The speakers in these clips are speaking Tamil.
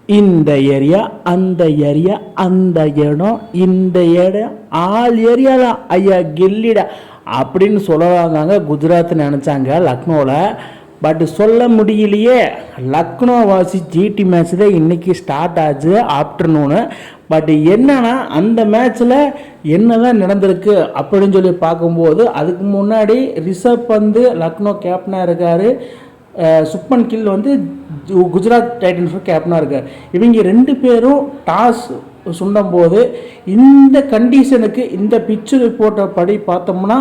இந்த ஏரியா அந்த ஏரியா அந்த இடம் இந்த இடம் ஆல் ஏரியா தான் ஐயா கில்லிடா அப்படின்னு சொல்லலாங்க குஜராத் நினச்சாங்க லக்னோவில். பட் சொல்ல முடியலையே. லக்னோ வாசி ஜிடி மேட்ச் தான் இன்றைக்கி ஸ்டார்ட் ஆச்சு ஆஃப்டர்நூனு. பட் என்னன்னா அந்த மேட்ச்சில் என்ன தான் நடந்திருக்கு அப்படின்னு சொல்லி பார்க்கும்போது அதுக்கு முன்னாடி ரிஷப் வந்து லக்னோ கேப்டனாக இருக்கார், சுப்மன் கில் வந்து குஜராத் டைட்டன்ஸ் கேப்டனாக இருக்கார். இவங்க ரெண்டு பேரும் டாஸ் சுண்டும் போது இந்த கண்டிஷனுக்கு இந்த பிச்சு ரிப்போர்ட்டை படி பார்த்தோம்னா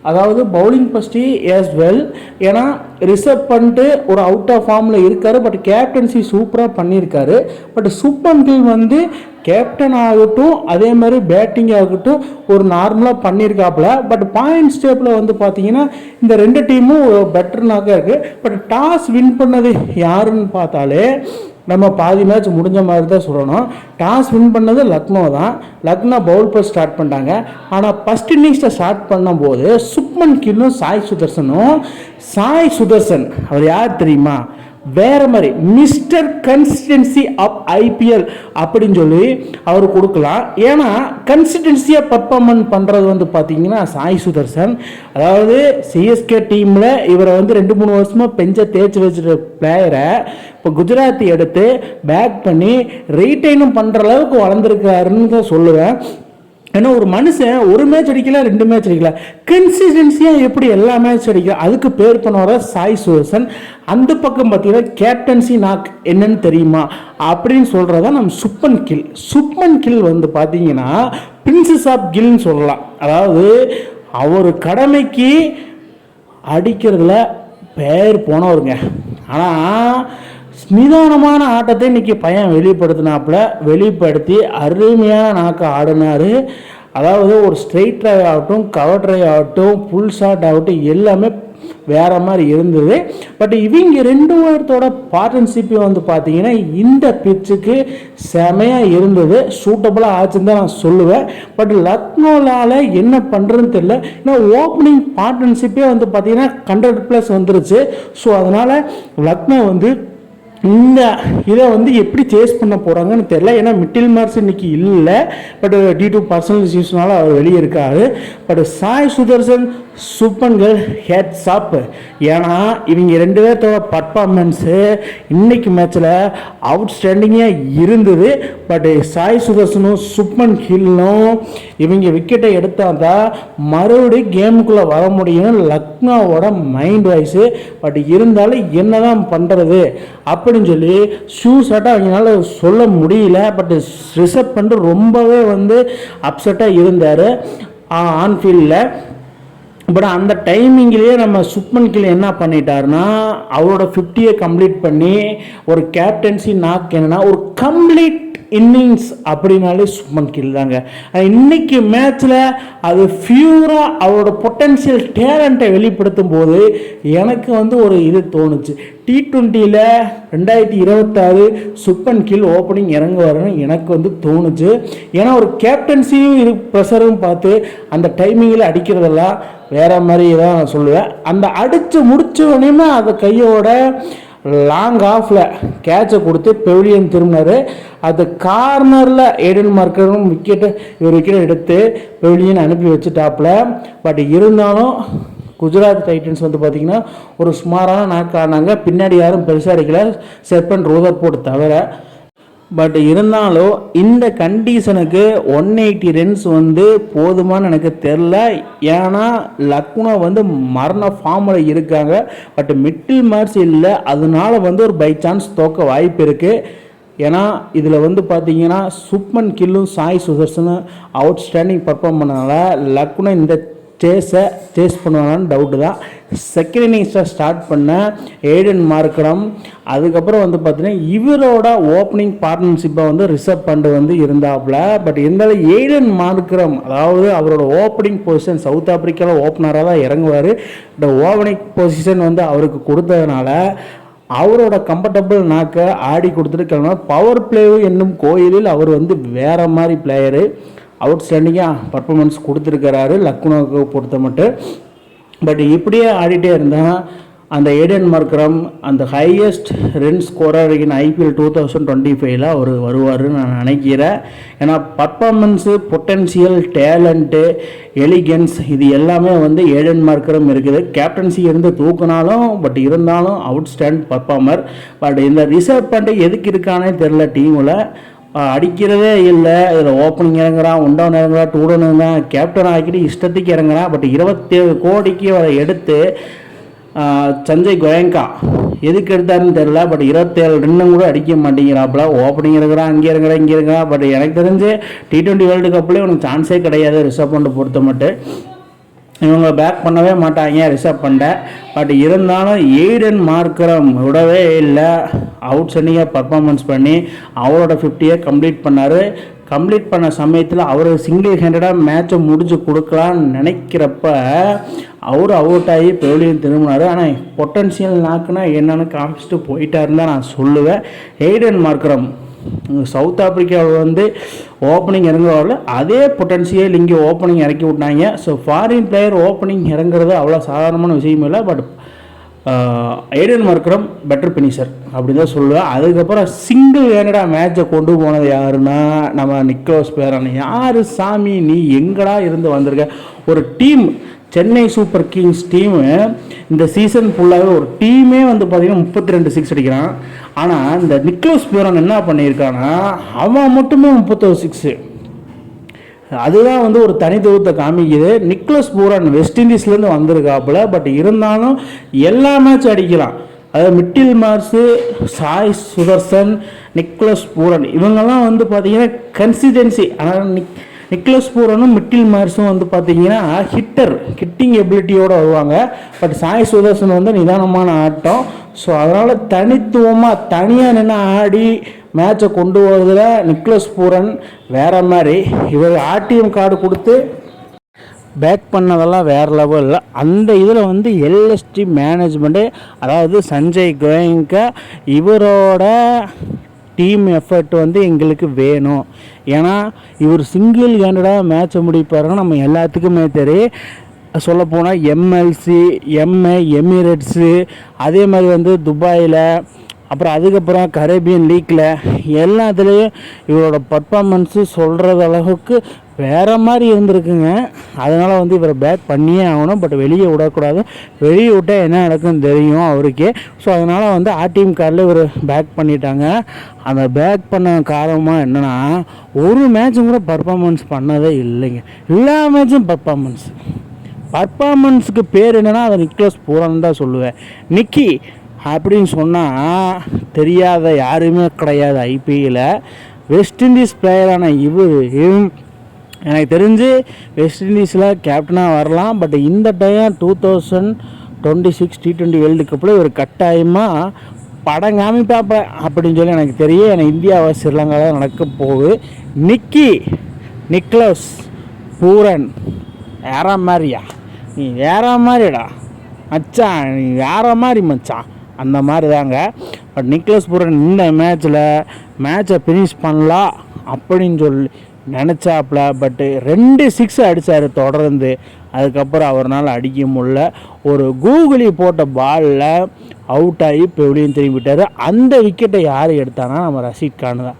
அதாவது பவுலிங் ஃபஸ்ட்டு ஏஸ் வெல். ஏன்னா ரிஷப் பண்ணிட்டு ஒரு அவுட் ஆஃப் ஃபார்மில் இருக்கார், பட் கேப்டன்சி சூப்பராக பண்ணியிருக்காரு. பட் சுப்மன் கில் வந்து கேப்டன் ஆகட்டும் அதே மாதிரி பேட்டிங் ஆகட்டும் ஒரு நார்மலாக பண்ணியிருக்காப்புல. பட் பாயிண்ட் ஸ்டேப்பில் வந்து பார்த்தீங்கன்னா இந்த ரெண்டு டீமும் பெட்டர்னாக இருக்குது. பட் டாஸ் வின் பண்ணது யாருன்னு பார்த்தாலே நம்ம பாதி மேட்ச் முடிஞ்ச மாதிரி தான் சொல்லணும். டாஸ் வின் பண்ணது லக்னோ தான். லக்னோ பவுல் போய் ஸ்டார்ட் பண்ணிட்டாங்க. ஆனால் ஃபஸ்ட் இன்னிங்ஸை ஸ்டார்ட் பண்ணும்போது சுப்மன் கில்லும் சாய் சுதர்சன் அவர் யார் தெரியுமா, வேற மாதிரி மிஸ்டர் கன்சிஸ்டன்சி ஆஃப் ஐபிஎல் அப்படின்னு சொல்லி அவர் கொடுக்கலாம். ஏன்னா கன்சிஸ்டன்சியாக பர்ஃபார்மன்ஸ் பண்ணுறது வந்து பார்த்தீங்கன்னா சாய் சுதர்சன். அதாவது சிஎஸ்கே டீமில் இவரை வந்து 2-3 வருஷமாக பெஞ்சை தேய்ச்சி வச்சுட்டு பிளேயரை இப்போ குஜராத்தி எடுத்து பேக் பண்ணி ரீட்டைனும் பண்ணுற அளவுக்கு வளர்ந்துருக்காருன்னு தான் சொல்லுவேன். ஏன்னா ஒரு மனுஷன் ஒரு மேட்ச் அடிக்கல 2 மேட்ச் அடிக்கல, கன்சிஸ்டன்சியாக எப்படி எல்லா மேட்ச் அடிக்கல அதுக்கு பேர் பண்ணுவார சாய் சுதர்சன். அந்த பக்கம் பார்த்தீங்கன்னா கேப்டன்சி நாக் என்னன்னு தெரியுமா அப்படின்னு சொல்கிறதா நம்ம சுப்மன் கில் வந்து பார்த்தீங்கன்னா பிரின்சஸ் ஆஃப் கில்னு சொல்லலாம். அதாவது அவர் கடமைக்கு அடிக்கிறதுல பேர் போனவருங்க. ஆனால் நிதானமான ஆட்டத்தை இன்றைக்கி பையன் வெளிப்படுத்தி அருமையான நாக்க ஆடினார். அதாவது ஒரு ஸ்ட்ரெயிட் ட்ரைவ் ஆகட்டும் கவர் ட்ரைவ் ஆகட்டும் ஃபுல் ஷாட் ஆகட்டும் எல்லாமே வேறு மாதிரி இருந்தது. பட் இவங்க 2 பேர்த்தோட பார்ட்னர்ஷிப் வந்து பார்த்தீங்கன்னா இந்த பிச்சுக்கு செமையாக இருந்தது, சூட்டபுளாக ஆச்சுன்னு தான் நான் சொல்லுவேன். பட் லக்னோவில் என்ன பண்ணுறதுன்னு தெரியல. ஏன்னா ஓப்பனிங் பார்ட்னர்ஷிப்பே வந்து பார்த்தீங்கன்னா 100+ வந்துருச்சு. ஸோ அதனால் லக்னோ வந்து இந்த இதை வந்து எப்படி சேஸ் பண்ண போகிறாங்கன்னு தெரில. ஏன்னா மிட்டில் மார்க்ஸ் இன்னைக்கு இல்லை, பட் டியூ டு பர்சனல் இஷ்யூஸ்னால அவர் வெளியே இருக்காரு. But Sai Sudharsan Shubman Gill heads up. ஏன்னா இவங்க 2 பேர்த்தோட பர்ஃபார்மன்ஸு இன்னைக்கு மேட்ச்சில் அவுட்ஸ்டாண்டிங்காக இருந்தது. பட் சாய் சுதர்சனும் சுப்மன் கில்லும் இவங்க விக்கெட்டை எடுத்தால் தான் மறுபடியும் கேமுக்குள்ளே வர முடியும் லக்னோவோட மைண்ட் வாய்ஸு. பட் இருந்தாலும் என்ன தான் பண்ணுறது அப்படின்னு சொல்லி ஷூஸாட்டாக அவங்களால சொல்ல முடியல. பட் ரிஷப் பண்ணிட்டு ரொம்பவே வந்து அப்செட்டாக இருந்தார் ஆன்ஃபீல்டில். பட் அந்த டைமிங்லேயே நம்ம சுப்மன் கில் என்ன பண்ணிட்டாருன்னா அவரோட 50யை கம்ப்ளீட் பண்ணி ஒரு கேப்டன்சி நாக் என்னன்னா ஒரு கம்ப்ளீட் இன்னிங்ஸ் அப்படின்னாலே சுப்மன் கில் தாங்க. இன்னைக்கு மேட்ச்சில் அது ஃபியூராக அவரோட பொட்டன்ஷியல் டேலண்ட்டை வெளிப்படுத்தும் போது எனக்கு வந்து ஒரு இது தோணுச்சு. T20 2026 சுப்மன் கில் ஓப்பனிங் இறங்குவாருன்னு எனக்கு வந்து தோணுச்சு. ஏன்னா ஒரு கேப்டன்சியும் ப்ரெஷரும் பார்த்து அந்த டைமிங்கில் அடிக்கிறதெல்லாம் வேற மாதிரி தான் நான் சொல்லுவேன். அந்த அடித்து முடிச்சோடனே அந்த கையோட லாங் ஆஃபில் கேட்சை கொடுத்து பெவிலியன் திரும்பினார். அது கார்னரில் ஏடன் மார்க்கரும் விக்கெட்டை எடுத்து பெவிலியன் அனுப்பி வச்சுட்டாப்புல. பட் இருந்தாலும் குஜராத் டைட்டன்ஸ் வந்து பார்த்திங்கன்னா ஒரு சுமாரான நாக்கு ஆனாங்க. பின்னாடி யாரும் பெருசாக அடிக்கல செப்பன் ரோதர்ஃபோர்ட் தவிர. பட் இருந்தாலும் இந்த கண்டிஷனுக்கு 180 ரன்ஸ் வந்து போதுமானு எனக்கு தெரில. ஏன்னா லக்னோ வந்து மரண ஃபார்மில் இருக்காங்க. பட் மிட்டில் மார்க்ஸ் இல்லை, அதனால வந்து ஒரு பை சான்ஸ் தோக்க வாய்ப்பு இருக்குது. ஏன்னா இதில் வந்து பார்த்தீங்கன்னா சுப்மன் கில்லும் சாய் சுதர்சனும் அவுட்ஸ்டாண்டிங் பர்ஃபார்ம் பண்ணனால லக்னோ இந்த சேஸ் பண்ணுவாங்கன்னு டவுட்டு தான். செகண்ட் இன்னிங்ஸை ஸ்டார்ட் பண்ண ஏடன் மார்க்கரம், அதுக்கப்புறம் வந்து பார்த்தீங்கன்னா இவரோட ஓப்பனிங் பார்ட்னர்ஷிப்பை வந்து ரிஷப் பண்ட் வந்து இருந்தாப்புல. பட் இருந்தாலும் ஏடன் மார்க்கரம் அதாவது அவரோட ஓப்பனிங் பொசிஷன் சவுத் ஆப்பிரிக்காவில் ஓப்பனராக தான் இறங்குவார். இந்த ஓப்பனிங் பொசிஷன் வந்து அவருக்கு கொடுத்ததுனால அவரோட கம்ஃபர்டபுள் நாக்க ஆடி கொடுத்துட்டு கிளம்ப பவர் பிளேவும் என்னும் கோயிலில் அவர் வந்து வேறு மாதிரி பிளேயரு அவுட்ஸ்டாண்டிங்காக பர்ஃபார்மன்ஸ் கொடுத்துருக்கிறாரு லக்னோவுக்கு பொறுத்த மட்டும். பட் இப்படியே ஆடிட்டே இருந்தால் அந்த ஏடன் மார்க்ரம் அந்த ஹையஸ்ட் ரன் ஸ்கோரர் இன் IPL 2025 அவர் வருவார்னு நான் நினைக்கிறேன். ஏன்னா பர்ஃபார்மன்ஸு, பொட்டென்ஷியல், டேலண்ட்டு, எலிகன்ஸ் இது எல்லாமே வந்து ஏடன் மார்க்ரம் இருக்குது. கேப்டன்சி இருந்து தூக்குனாலும் பட் இருந்தாலும் அவுட்ஸ்டாண்ட் பர்ஃபார்மர். பட் இந்த ரிசர்வ் பண்ட் எதுக்கு இருக்கானே தெரில, டீமில் அடிக்கிறதே இல்லை. இதில் ஓப்பனிங் இறங்குறான், 1 டவுன் இறங்குறான், 2 டவுன் இறங்குறான், கேப்டன் ஆக்கிட்டு இஷ்டத்துக்கு இறங்குறான். பட் 27 கோடிக்கு அதை எடுத்து சஞ்சய் கோயங்கா எதுக்கு எடுத்தாருன்னு தெரில. பட் 27 ரன்னும் கூட அடிக்க மாட்டேங்கிறாப்புல. ஓப்பனிங் இருக்கிறான், அங்கே இருக்கிறான், இங்கே இருக்கிறான். பட் எனக்கு தெரிஞ்சு T20 வேர்ல்டு கப்லேயே உனக்கு சான்ஸே கிடையாது ரிசர்வ் பண்ண பொறுத்த மட்டும். இவங்க பேக் பண்ணவே மாட்டாங்க ரிசர்வ் பண்ண. பட் இருந்தாலும் ஏடன் மார்க்ரம் விடவே இல்லை, அவுட் ஸ்டாண்டிங்காக பர்ஃபார்மன்ஸ் பண்ணி அவரோட 50யை கம்ப்ளீட் பண்ணார். கம்ப்ளீட் பண்ண சமயத்தில் அவர் சிங்கிள் ஹேண்டடாக மேட்சை முடிச்சு கொடுக்கலான்னு நினைக்கிறப்ப அவர் அவுட் ஆகி பெவிலியன் திரும்பினார். ஆனால் பொட்டன்ஷியல் நாக்குனா என்னென்னு காமிச்சிட்டு போயிட்டாருன்னு தான் நான் சொல்லுவேன். ஏடன் மார்க்ரம் சவுத் ஆப்பிரிக்காவில் வந்து ஓப்பனிங் இறங்குவாரில் அதே பொட்டன்ஷியல் இங்கே ஓப்பனிங் இறக்கி விட்டாங்க. ஸோ ஃபாரின் பிளேயர் ஓப்பனிங் இறங்குறது அவ்வளோ சாதாரணமான விஷயம் இல்லை. But Aden Markram better finisher அப்படின்னு தான் சொல்லுவேன். அதுக்கப்புறம் சிங்கிள் ஹேண்டடாக மேட்சை கொண்டு போனது யாருன்னா நம்ம நிக்கோலஸ் பூரன். யார் சாமி நீ எங்கடா இருந்து வந்திருக்க? ஒரு team Chennai super Kings team இந்த சீசன் ஃபுல்லாகவே ஒரு டீமே வந்து பார்த்திங்கன்னா 32 சிக்ஸ் அடிக்கிறான். ஆனால் இந்த நிக்கோலஸ் பூரன் என்ன பண்ணியிருக்கான்னா அவன் மட்டுமே 31 சிக்ஸு. அதுதான் வந்து ஒரு தனித்துவத்தை காமிக்குது. நிக்கோலஸ் பூரன் வெஸ்ட் இண்டீஸ்லேருந்து வந்திருக்காப்புல. பட் இருந்தாலும் எல்லா மேட்சும் அடிக்கலாம். அதாவது Mitchell Marsh, Sai Sudharsan, Nicholas Pooran இவங்கெல்லாம் வந்து பார்த்திங்கன்னா கன்சிஸ்டன்சி. ஆனால் நிக்கோலஸ் பூரனும் மிட்டில் மார்ஸும் வந்து பார்த்திங்கன்னா ஹிட்டிங் எபிலிட்டியோடு வருவாங்க. பட் சாய் சுதர்சன் வந்து நிதானமான ஆட்டம். ஸோ அதனால் தனித்துவமாக தனியாக நின்று ஆடி மேட்சை கொண்டு வரதுல நிக்கோலஸ் பூரன் வேறு மாதிரி. இவர் ஆர்டிஎம் கார்டு கொடுத்து பேக் பண்ணதெல்லாம் வேறு லெவலில். அந்த இதில் வந்து LST மேனேஜ்மெண்ட்டு, அதாவது சஞ்சய் கோயங்கா இவரோட டீம் எஃபர்ட் வந்து எங்களுக்கு வேணும். ஏன்னா இவர் சிங்கிள் ஹேண்டடாக மேட்சை முடிப்பாருன்னு நம்ம எல்லாத்துக்குமே தெரியும். சொல்லப்போனால் MLC, எமிரேட்ஸு, அதே மாதிரி வந்து துபாயில், அப்புறம் அதுக்கப்புறம் கரேபியன் லீக்கில் எல்லாத்துலேயும் இவரோட பர்ஃபார்மன்ஸு சொல்கிறது அளவுக்கு வேறு மாதிரி இருந்திருக்குங்க. அதனால் வந்து இவரை பேக் பண்ணியே ஆகணும். பட் வெளியே விடக்கூடாது. வெளியே விட்டால் என்ன நடக்குன்னு தெரியும் அவருக்கே. ஸோ அதனால் வந்து ஆர்டிஎம் கார்டில் இவர் பேக் பண்ணிட்டாங்க. அந்த பேக் பண்ண காரணமாக என்னென்னா ஒரு மேட்சும் கூட பர்ஃபார்மன்ஸ் பண்ணதே இல்லைங்க. எல்லா மேட்சும் பர்ஃபார்மன்ஸுக்கு பேர் என்னென்னா அதை நிக்கோலஸ் பூரன் தான் சொல்லுவேன். நிக்கி அப்படின்னு சொன்னால் தெரியாத யாருமே கிடையாது. IPL வெஸ்ட் இண்டீஸ் பிளேயரான இவர் எனக்கு தெரிஞ்சு வெஸ்ட் இண்டீஸில் கேப்டனாக வரலாம். பட் இந்த டைம் 2026 T20 வேர்ல்டு கப்பில் இவர் கட்டாயமாக படம் காமிப்பாப்ப அப்படின்னு சொல்லி எனக்கு தெரியும். எனக்கு இந்தியாவை ஸ்ரீலங்காவில் நடக்க போகுது. நிக்கோலஸ் பூரன் வேற மாதிரியா? நீ வேற மாதிரிடா மச்சான், நீ வேற மாதிரி மச்சான், அந்த மாதிரி தாங்க. பட் நிக்கோலஸ் பூரன் இந்த மேட்சை ஃபினிஷ் பண்ணலாம் அப்படின்னு சொல்லி நினச்சாப்புல. பட்டு 2 சிக்ஸ் அடித்தார் தொடர்ந்து. அதுக்கப்புறம் அவரால் அடிக்க முடியல. ஒரு கூகுளி போட்ட பாலில் அவுட் ஆகி பெவிலியன் திரும்பிட்டார். அந்த விக்கெட்டை யார் எடுத்தானா நம்ம ரஷீத் கான் தான்.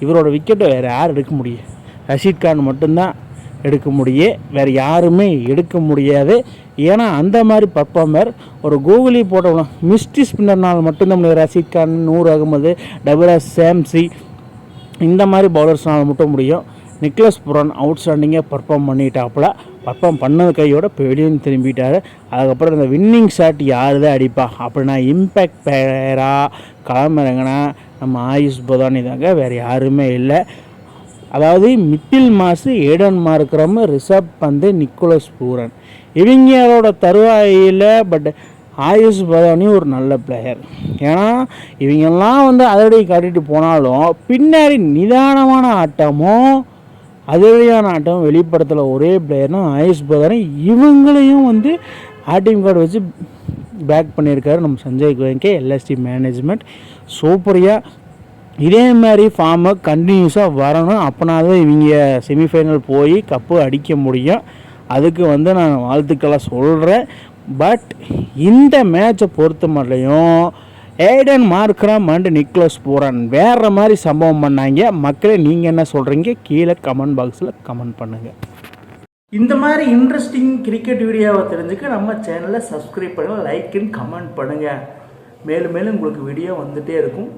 இவரோட விக்கெட்டை வேறு யார் எடுக்க முடியும்? ரஷீத் கான் மட்டும்தான் எடுக்க முடியும், வேறு யாருமே எடுக்க முடியாது. ஏன்னா அந்த மாதிரி பர்ஃபார்மர் ஒரு கூகுளி போட்டவங்க மிஸ்டி ஸ்பின்னர்னால் மட்டும்தான் முடியாது. ரஷீத் கான், நூர் அகமது, டபுரா சாம்சி இந்த மாதிரி பவுலர்ஸ்னால் மட்டும் முடியும். நிக்கோலஸ் பூரன் அவுட்ஸ்டாண்டிங்காக பர்ஃபார்ம் பண்ணிட்டாப்புல. பர்ஃபார்ம் பண்ணது கையோட பெவிலியன் திரும்பிட்டார். அதுக்கப்புறம் இந்த வின்னிங் ஷாட் யார் தான் அடிப்பா அப்படின்னா இம்பேக்ட் பிளேயராக களமிறங்கினா நம்ம ஆயுஷ் பதானி தாங்க, வேறு யாருமே இல்லை. அதாவது Mitchell Marsh, Aiden Markram, Rishabh Pant, Nicholas Pooran இவங்களோட தருவாயில். பட் ஆயுஷ் பதானி ஒரு நல்ல பிளேயர். ஏன்னா இவங்கெல்லாம் வந்து அதிரடி காட்டிட்டு போனாலும் பின்னாடி நிதானமான ஆட்டமும் அதிரடியான ஆட்டம் வெளிப்படுத்தல ஒரே பிளேயர்னா ஆயுஷ் பதானி. இவங்களையும் வந்து ஆர்டிஎம் கார்டு வச்சு பேக் பண்ணியிருக்காரு நம்ம சஞ்சய் கோயங்கே. LST மேனேஜ்மெண்ட் சூப்பரியாக இதே மாதிரி ஃபார்மை கண்டினியூஸாக வரணும். அப்போனா தான் இவங்க செமிஃபைனல் போய் கப்பு அடிக்க முடியும். அதுக்கு வந்து நான் வாழ்த்துக்களை சொல்கிறேன். பட் இந்த மேட்சை பொறுத்த மட்டும் ஏடன் மார்க்ரம் அண்ட் நிக்லஸ் பூரன் வேறு மாதிரி சம்பவம் பண்ணாங்க. மக்களே நீங்கள் என்ன சொல்கிறீங்க? கீழே கமெண்ட் பாக்ஸில் கமெண்ட் பண்ணுங்கள். இந்த மாதிரி இன்ட்ரெஸ்டிங் கிரிக்கெட் வீடியோவை தெரிஞ்சுக்க நம்ம சேனலை சப்ஸ்கிரைப் பண்ணுங்கள், லைக் அண்ட் கமெண்ட் பண்ணுங்கள். மேலும் மேலும் உங்களுக்கு வீடியோ வந்துகிட்டே இருக்கும்.